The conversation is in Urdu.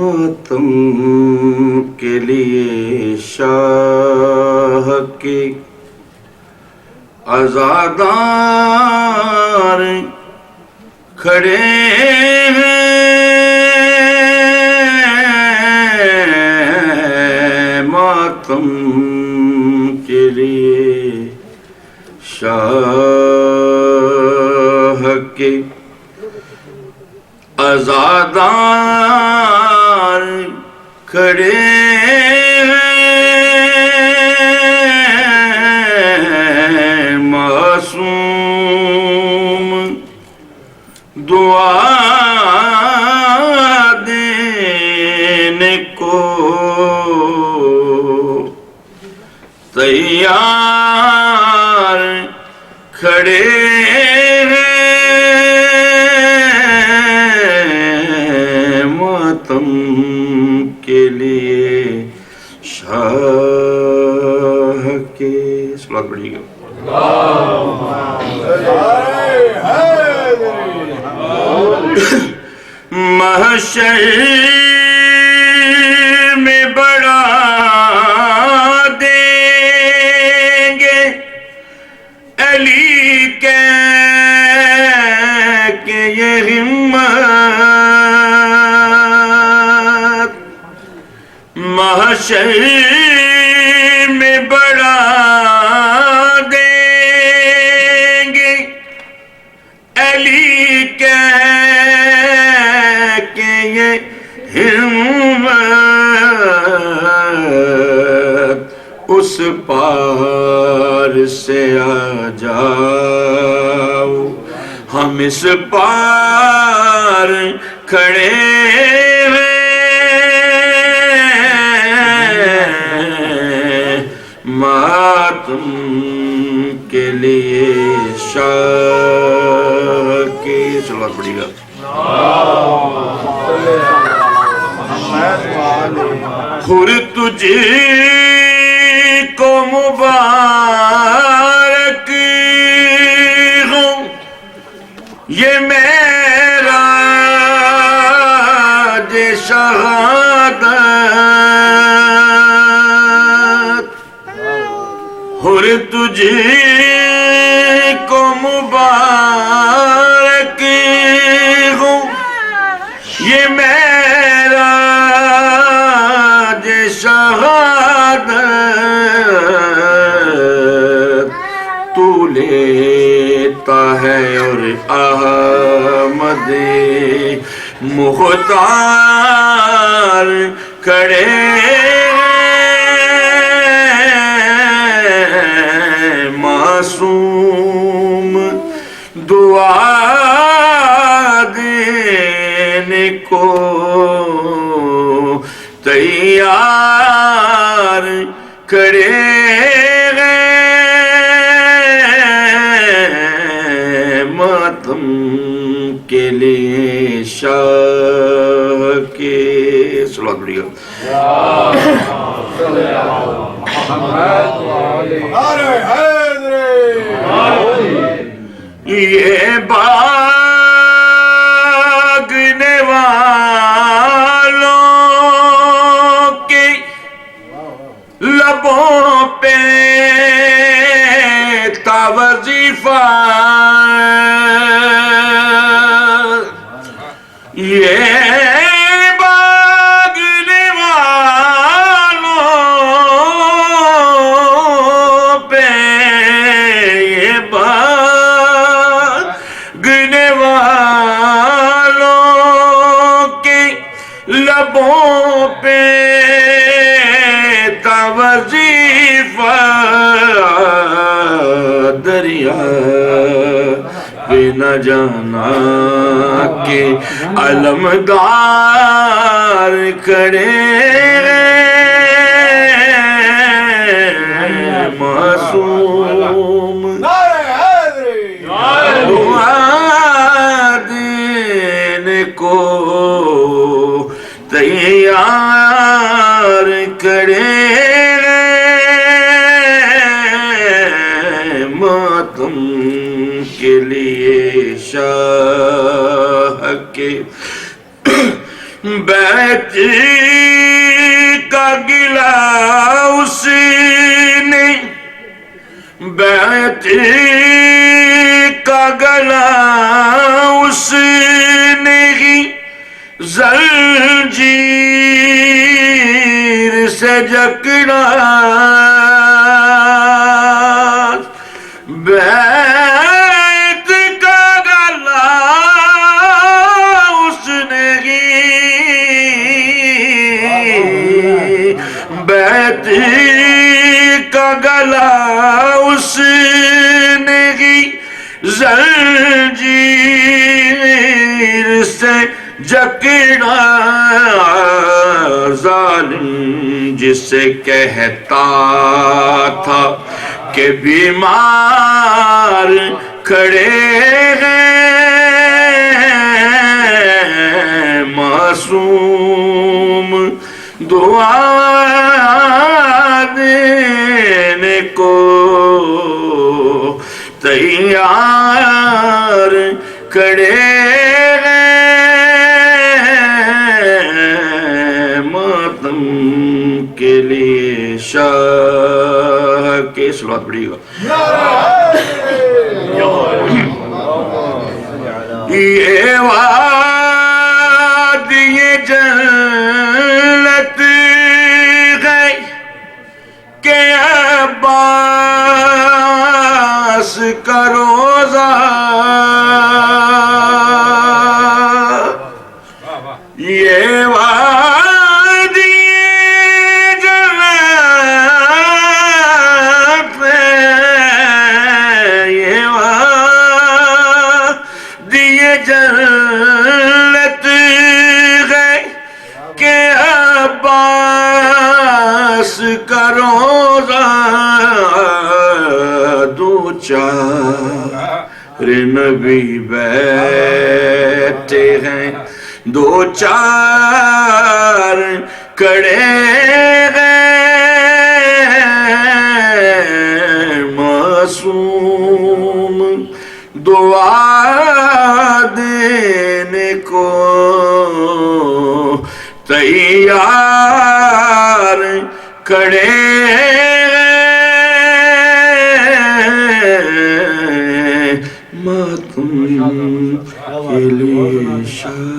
ماتم کے لیے شاہ کے عزادار کھڑے ہیں، ماتم کے لیے شاہ کے عزادار کھڑے ہیں، معصوم دعا دینے کو تیار کھڑے ہیں، ماتم کے لیے شاہ کے صلوات پڑھیے گا۔ محشر میں بڑھا دیں گے علی کہہ کے یہ ہمت، محشر میں بڑھا دیں گے علی کہہ کے یہ ہمت، اس پار سے آ جاؤ، ہم اس پار کھڑے ہیں، ماتم کے لیے شاہ کی صلوات پڑھیے گا۔ خور تجھے کو مبارک ہو یہ معراج شہادت، خور تجھے کو مبارک ہو یہ معراج شہادت، تو لیتا ہے اور احمد مختار کھڑے ہیں، معصوم دعا دینے کو تیار کھڑے ہیں، ماتم کے لیے شاہ کے صلوات پڑھیے گا۔ یہ بھاگنے والوں کے لبوں پہ تھا وظیفہ، یہ بھاگنے والوں پہ، یہ بھاگنے والوں کے لبوں پہ تھا وظیفہ، دریا پہ نہ جانا کہ علمدار کھڑے ہیں، معصوم دعا دینے کو تیار کھڑے ہیں، ماتم کے لیے شاہ کے بیت کا گلا اس نے بیت کا گلا اس نے ہی زنجیر سے جکڑا بیت کا گلا اس نے ہی بیت کا گلا اس نے ہی زنجیر سے جکڑا ظالم جسے کہتا تھا کہ بیمار کھڑے ہیں معصوم دعا دینے کو تیار کھڑے ماتم کے لیے شاہ کے صلوات پڑھیے گا یہ وادی جنت ہے کہ عباس کا روزہ یہ وادی جنت ہے یہ وادی جنت ہے کہ عباس کا روزہ دو چار نبی بیٹھے ہیں دو چار کھڑے ہیں معصوم دعا دینے کو تیار کھڑے ماتم کے لیے شاہ